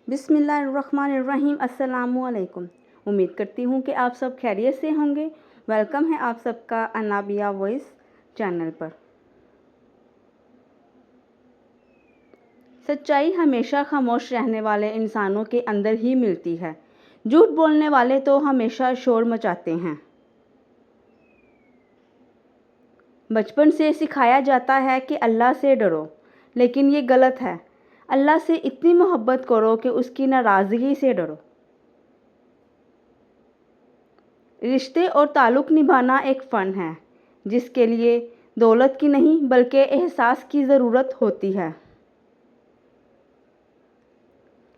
بسم اللہ الرحمن الرحیم۔ السلام علیکم۔ امید کرتی ہوں کہ آپ سب خیریت سے ہوں گے۔ ویلکم ہے آپ سب کا انابیہ وائس چینل پر۔ سچائی ہمیشہ خاموش رہنے والے انسانوں کے اندر ہی ملتی ہے۔ جھوٹ بولنے والے تو ہمیشہ شور مچاتے ہیں۔ بچپن سے سکھایا جاتا ہے کہ اللہ سے ڈرو، لیکن یہ غلط ہے۔ اللہ سے اتنی محبت کرو کہ اس کی ناراضگی سے ڈرو۔ رشتے اور تعلق نبھانا ایک فن ہے، جس کے لیے دولت کی نہیں بلکہ احساس کی ضرورت ہوتی ہے۔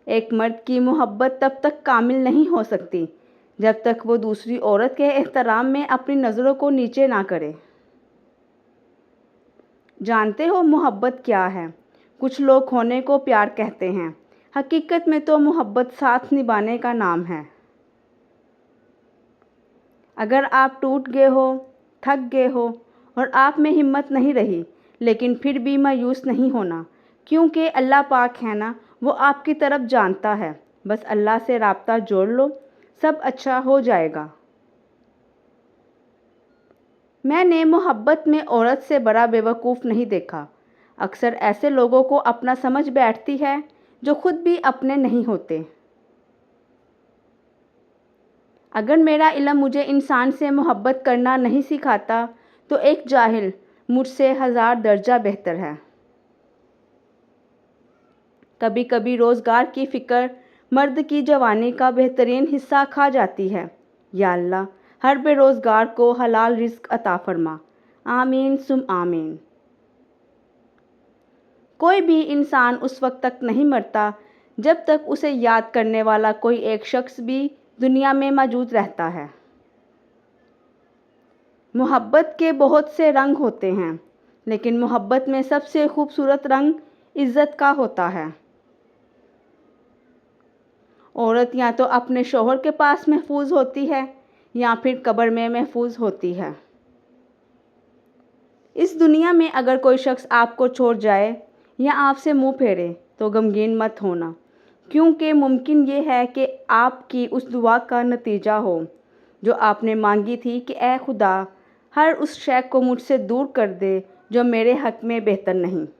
ایک مرد کی محبت تب تک کامل نہیں ہو سکتی جب تک وہ دوسری عورت کے احترام میں اپنی نظروں کو نیچے نہ کرے۔ جانتے ہو محبت کیا ہے؟ کچھ لوگ کھونے کو پیار کہتے ہیں، حقیقت میں تو محبت ساتھ نبھانے کا نام ہے۔ اگر آپ ٹوٹ گئے ہو، تھک گئے ہو اور آپ میں ہمت نہیں رہی، لیکن پھر بھی مایوس نہیں ہونا، کیونکہ اللہ پاک ہے نا، وہ آپ کی طرف جانتا ہے۔ بس اللہ سے رابطہ جوڑ لو، سب اچھا ہو جائے گا۔ میں نے محبت میں عورت سے بڑا بیوقوف نہیں دیکھا۔ اکثر ایسے لوگوں کو اپنا سمجھ بیٹھتی ہے جو خود بھی اپنے نہیں ہوتے۔ اگر میرا علم مجھے انسان سے محبت کرنا نہیں سکھاتا تو ایک جاہل مجھ سے 1000 درجہ بہتر ہے۔ کبھی کبھی روزگار کی فکر مرد کی جوانی کا بہترین حصہ کھا جاتی ہے۔ یا اللہ، ہر بے روزگار کو حلال رزق عطا فرما۔ آمین ثم آمین۔ کوئی بھی انسان اس وقت تک نہیں مرتا جب تک اسے یاد کرنے والا کوئی ایک شخص بھی دنیا میں موجود رہتا ہے۔ محبت کے بہت سے رنگ ہوتے ہیں، لیکن محبت میں سب سے خوبصورت رنگ عزت کا ہوتا ہے۔ عورت یا تو اپنے شوہر کے پاس محفوظ ہوتی ہے یا پھر قبر میں محفوظ ہوتی ہے۔ اس دنیا میں اگر کوئی شخص آپ کو چھوڑ جائے یا آپ سے منہ پھیرے تو غمگین مت ہونا، کیونکہ ممکن یہ ہے کہ آپ کی اس دعا کا نتیجہ ہو جو آپ نے مانگی تھی کہ اے خدا، ہر اس شے کو مجھ سے دور کر دے جو میرے حق میں بہتر نہیں۔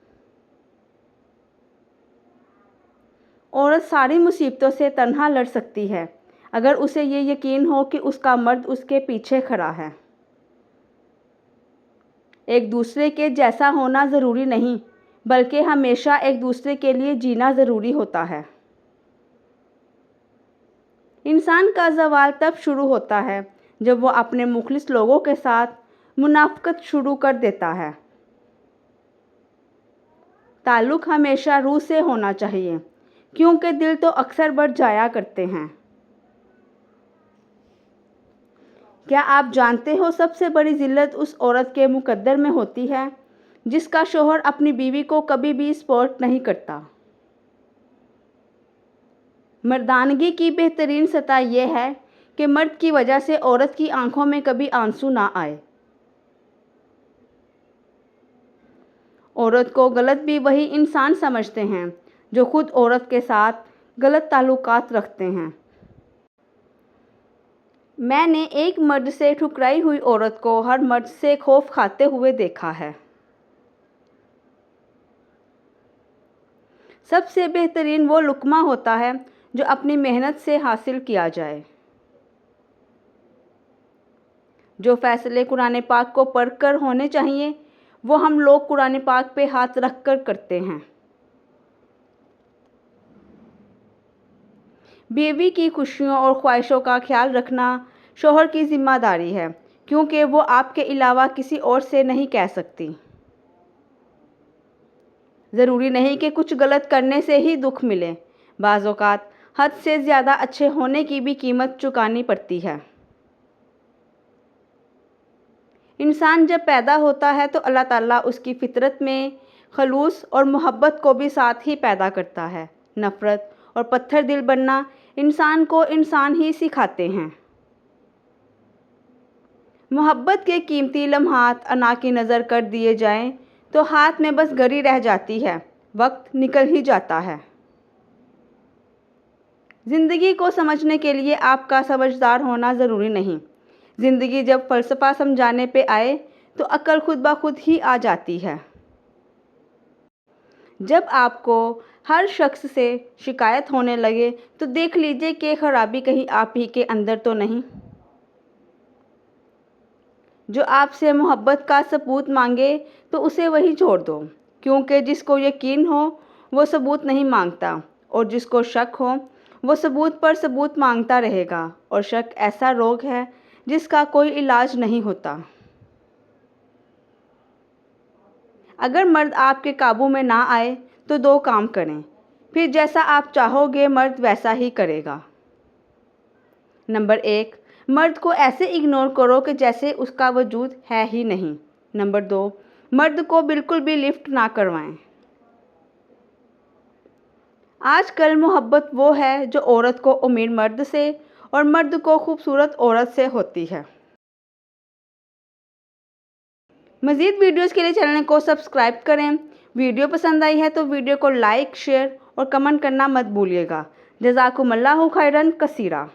عورت ساری مصیبتوں سے تنہا لڑ سکتی ہے اگر اسے یہ یقین ہو کہ اس کا مرد اس کے پیچھے کھڑا ہے۔ ایک دوسرے کے جیسا ہونا ضروری نہیں، بلکہ ہمیشہ ایک دوسرے کے لیے جینا ضروری ہوتا ہے۔ انسان کا زوال تب شروع ہوتا ہے جب وہ اپنے مخلص لوگوں کے ساتھ منافقت شروع کر دیتا ہے۔ تعلق ہمیشہ روح سے ہونا چاہیے، کیونکہ دل تو اکثر بڑھ جایا کرتے ہیں۔ کیا آپ جانتے ہو سب سے بڑی ذلت اس عورت کے مقدر میں ہوتی ہے جس کا شوہر اپنی بیوی کو کبھی بھی سپورٹ نہیں کرتا۔ مردانگی کی بہترین سطح یہ ہے کہ مرد کی وجہ سے عورت کی آنکھوں میں کبھی آنسو نہ آئے۔ عورت کو غلط بھی وہی انسان سمجھتے ہیں جو خود عورت کے ساتھ غلط تعلقات رکھتے ہیں۔ میں نے ایک مرد سے ٹھکرائی ہوئی عورت کو ہر مرد سے خوف کھاتے ہوئے دیکھا ہے۔ سب سے بہترین وہ لقمہ ہوتا ہے جو اپنی محنت سے حاصل کیا جائے۔ جو فیصلے قرآن پاک کو پڑھ کر ہونے چاہیے وہ ہم لوگ قرآن پاک پہ ہاتھ رکھ کر کرتے ہیں۔ بیوی کی خوشیوں اور خواہشوں کا خیال رکھنا شوہر کی ذمہ داری ہے، کیونکہ وہ آپ کے علاوہ کسی اور سے نہیں کہہ سکتی۔ ضروری نہیں کہ کچھ غلط کرنے سے ہی دکھ ملے، بعض اوقات حد سے زیادہ اچھے ہونے کی بھی قیمت چکانی پڑتی ہے۔ انسان جب پیدا ہوتا ہے تو اللہ تعالیٰ اس کی فطرت میں خلوص اور محبت کو بھی ساتھ ہی پیدا کرتا ہے۔ نفرت اور پتھر دل بننا انسان کو انسان ہی سکھاتے ہیں۔ محبت کے قیمتی لمحات انا کی نظر کر دیے جائیں تو ہاتھ میں بس گھڑی رہ جاتی ہے، وقت نکل ہی جاتا ہے۔ زندگی کو سمجھنے کے لیے آپ کا سمجھدار ہونا ضروری نہیں۔ زندگی جب فلسفہ سمجھانے پہ آئے تو عقل خود بخود ہی آ جاتی ہے۔ جب آپ کو ہر شخص سے شکایت ہونے لگے تو دیکھ لیجئے کہ خرابی کہیں آپ ہی کے اندر تو نہیں۔ جو آپ سے محبت کا ثبوت مانگے تو اسے وہی چھوڑ دو، کیونکہ جس کو یقین ہو وہ ثبوت نہیں مانگتا، اور جس کو شک ہو وہ ثبوت پر ثبوت مانگتا رہے گا، اور شک ایسا روگ ہے جس کا کوئی علاج نہیں ہوتا۔ اگر مرد آپ کے قابو میں نہ آئے تو دو کام کریں، پھر جیسا آپ چاہو گے مرد ویسا ہی کرے گا۔ نمبر 1، مرد کو ایسے اگنور کرو کہ جیسے اس کا وجود ہے ہی نہیں۔ نمبر 2، مرد کو بالکل بھی لفٹ نہ کروائیں۔ آج کل محبت وہ ہے جو عورت کو امیر مرد سے اور مرد کو خوبصورت عورت سے ہوتی ہے۔ مزید ویڈیوز کے لیے چینل کو سبسکرائب کریں۔ ویڈیو پسند آئی ہے تو ویڈیو کو لائک، شیئر اور کمنٹ کرنا مت بھولیے گا۔ جزاکم اللہ خیرا کثیرا۔